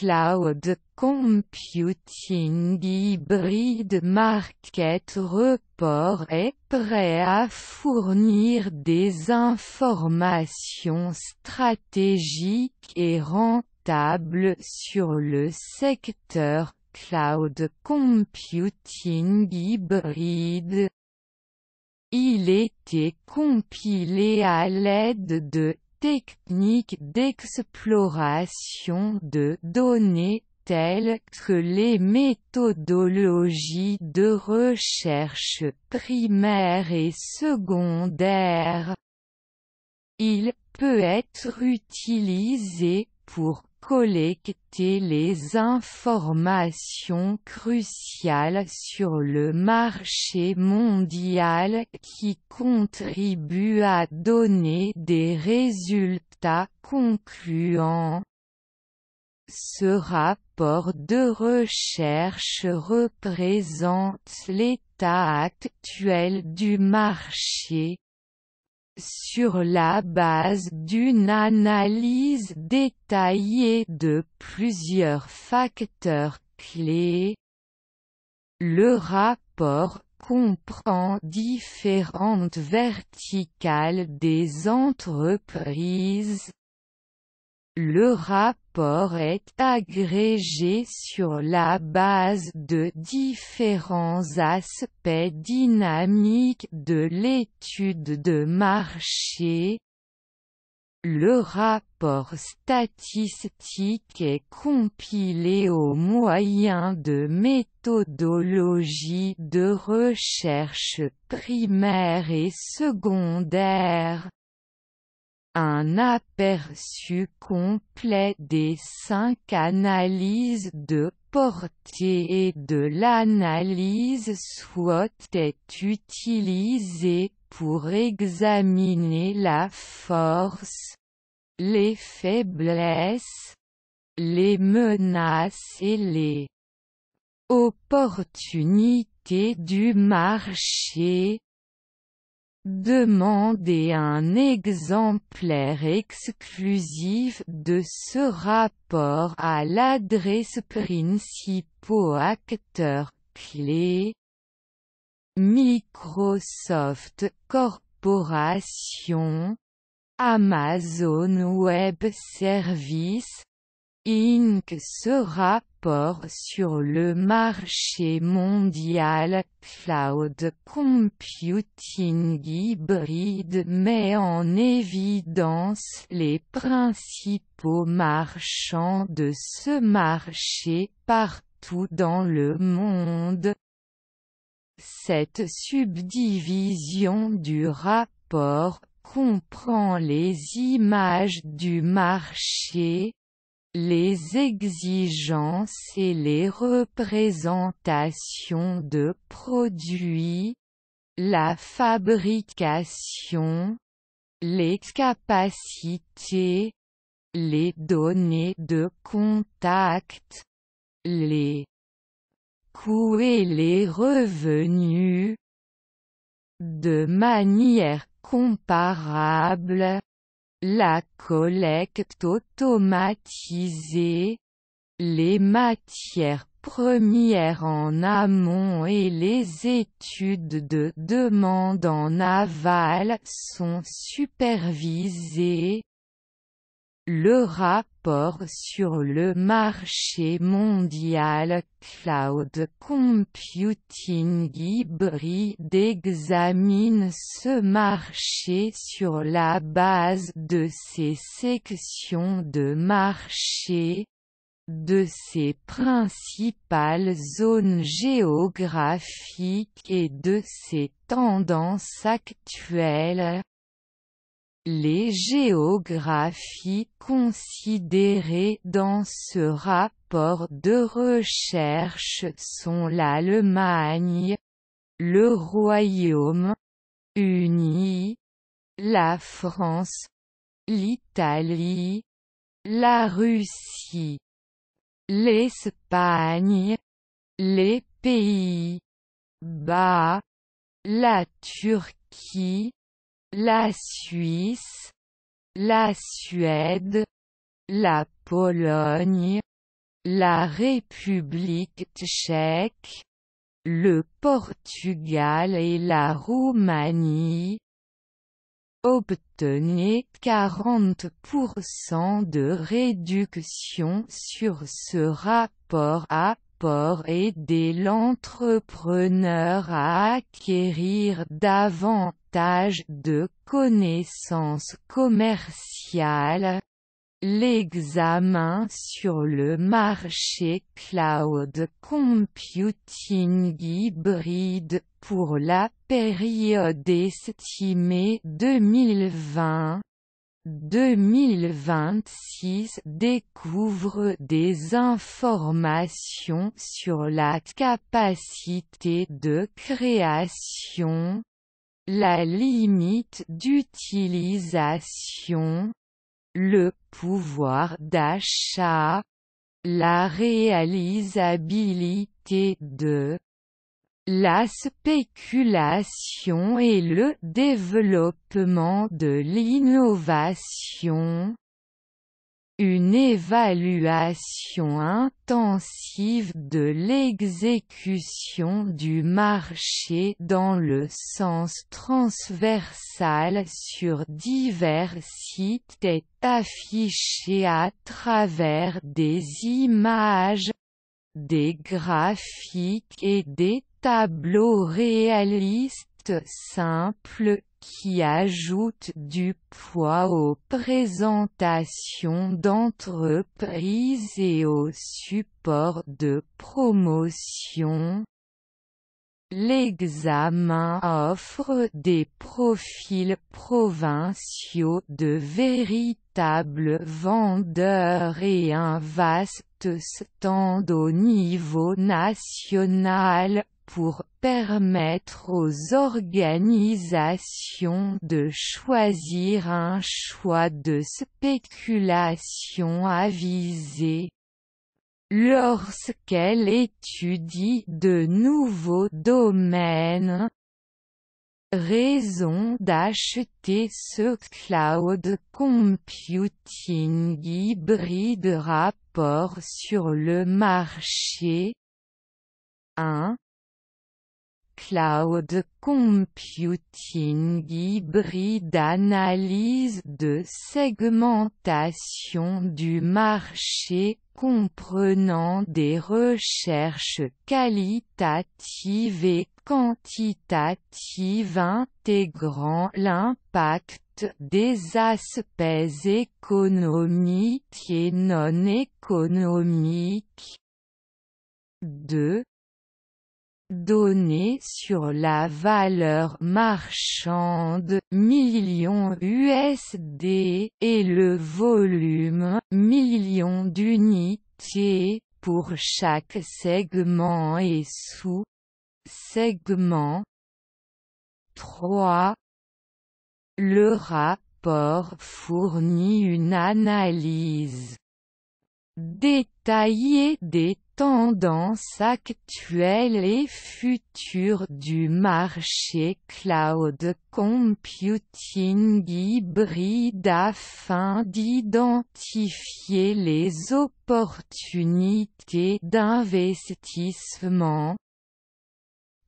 Cloud Computing Hybrid Market Report est prêt à fournir des informations stratégiques et rentables sur le secteur cloud computing hybride. Il était compilé à l'aide de techniques d'exploration de données telles que les méthodologies de recherche primaire et secondaire. Il peut être utilisé pour collecter les informations cruciales sur le marché mondial qui contribuent à donner des résultats concluants. Ce rapport de recherche représente l'état actuel du marché, sur la base d'une analyse détaillée de plusieurs facteurs clés. Le rapport comprend différentes verticales des entreprises. Le rapport est agrégé sur la base de différents aspects dynamiques de l'étude de marché. Le rapport statistique est compilé au moyen de méthodologies de recherche primaire et secondaire. Un aperçu complet des 5 analyses de portée et de l'analyse SWOT est utilisé pour examiner la force, les faiblesses, les menaces et les opportunités du marché. Demandez un exemplaire exclusif de ce rapport à l'adresse principaux acteurs clés. Microsoft Corporation, Amazon Web Services, Inc. Ce rapport sur le marché mondial cloud computing hybride met en évidence les principaux marchands de ce marché partout dans le monde. Cette subdivision du rapport comprend les images du marché, les exigences et les représentations de produits, la fabrication, les capacités, les données de contact, les coûts et les revenus. De manière comparable, la collecte automatisée, les matières premières en amont et les études de demande en aval sont supervisées. Le rapport sur le marché mondial cloud computing hybride examine ce marché sur la base de ses sections de marché, de ses principales zones géographiques et de ses tendances actuelles. Les géographies considérées dans ce rapport de recherche sont l'Allemagne, le Royaume-Uni, la France, l'Italie, la Russie, l'Espagne, les Pays-Bas, la Turquie, la Suisse, la Suède, la Pologne, la République tchèque, le Portugal et la Roumanie obtenaient 40% de réduction sur ce rapport et aidaient l'entrepreneur à acquérir davantage de connaissances commerciales. L'examen sur le marché cloud computing hybride pour la période estimée 2020-2026 découvre des informations sur la capacité de création, la limite d'utilisation, le pouvoir d'achat, la réalisabilité de la spéculation et le développement de l'innovation. Une évaluation intensive de l'exécution du marché dans le sens transversal sur divers sites est affichée à travers des images, des graphiques et des tableaux réalistes simples qui ajoutent du poids aux présentations d'entreprises et aux supports de promotion. L'examen offre des profils provinciaux de véritables vendeurs et un vaste stand au niveau national pour permettre aux organisations de choisir un choix de spéculation avisé. Lorsqu'elle étudie de nouveaux domaines, raison d'acheter ce cloud computing hybride. Rapport sur le marché. 1. Cloud computing hybride. Analyse de segmentation du marché comprenant des recherches qualitatives et quantitatives intégrant l'impact des aspects économiques et non économiques. 2. Données sur la valeur marchande, millions USD, et le volume, millions d'unités, pour chaque segment et sous-segment. 3. Le rapport fournit une analyse détaillée des tendances actuelles et futures du marché cloud computing hybride afin d'identifier les opportunités d'investissement.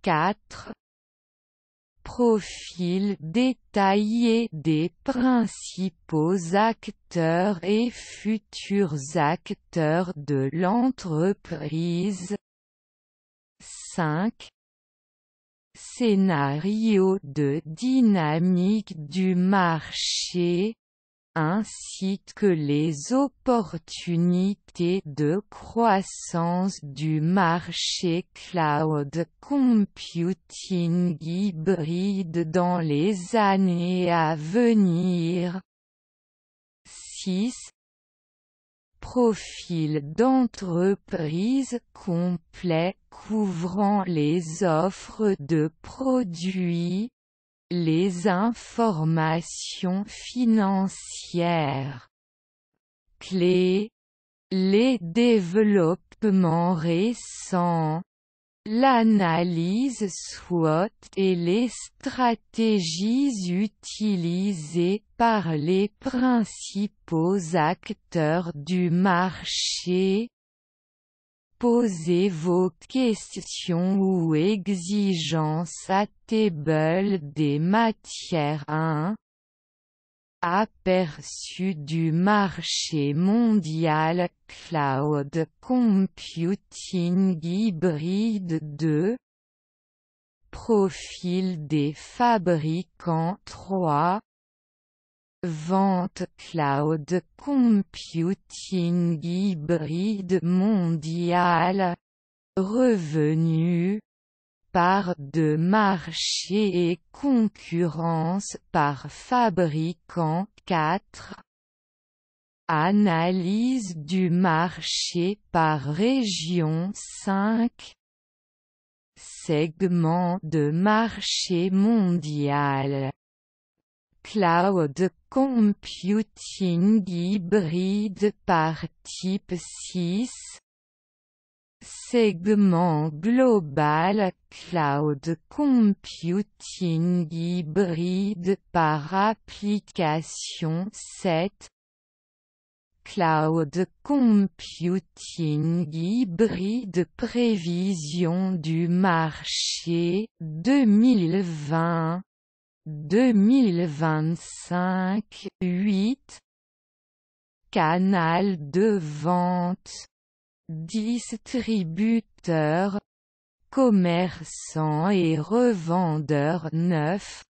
4. Profil détaillé des principaux acteurs et futurs acteurs de l'entreprise. 5. Scénario de dynamique du marché, ainsi que les opportunités de croissance du marché cloud computing hybride dans les années à venir. 6. Profil d'entreprise complet couvrant les offres de produits, les informations financières clés, les développements récents, l'analyse SWOT et les stratégies utilisées par les principaux acteurs du marché. Posez vos questions ou exigences à Table des matières 1. Aperçu du marché mondial Cloud Computing Hybride 2. Profil des fabricants 3. Vente Cloud Computing Hybride mondial. Revenus. Part de marché et concurrence par fabricant 4. Analyse du marché par région 5. Segment de marché mondial. Cloud Computing Hybride par type 6. Segment global Cloud Computing Hybride par application 7. Cloud Computing Hybride prévision du marché 2020. 2025 8. Canal de vente. Distributeurs, commerçants et revendeurs 9.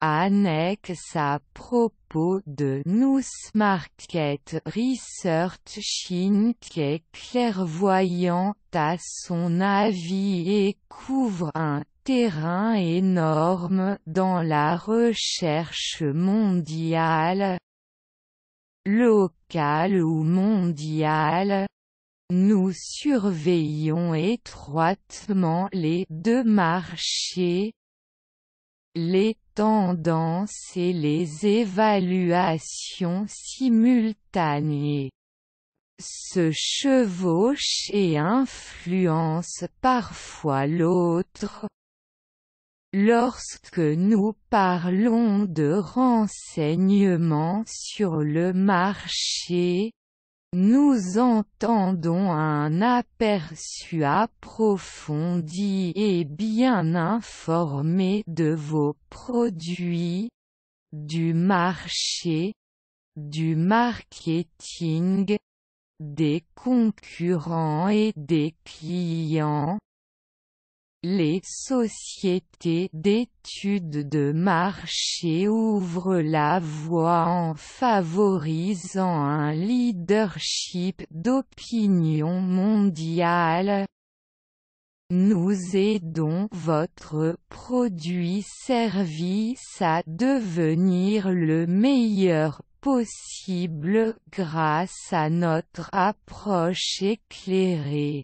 Annexe à propos de Nussmarket Research Inc. est clairvoyante à son avis et couvre un terrain énorme dans la recherche mondiale, locale ou mondiale. Nous surveillons étroitement les deux marchés, les tendances et les évaluations simultanées se chevauchent et influencent parfois l'autre. Lorsque nous parlons de renseignements sur le marché, nous entendons un aperçu approfondi et bien informé de vos produits, du marché, du marketing, des concurrents et des clients. Les sociétés d'études de marché ouvrent la voie en favorisant un leadership d'opinion mondiale. Nous aidons votre produit-service à devenir le meilleur possible grâce à notre approche éclairée.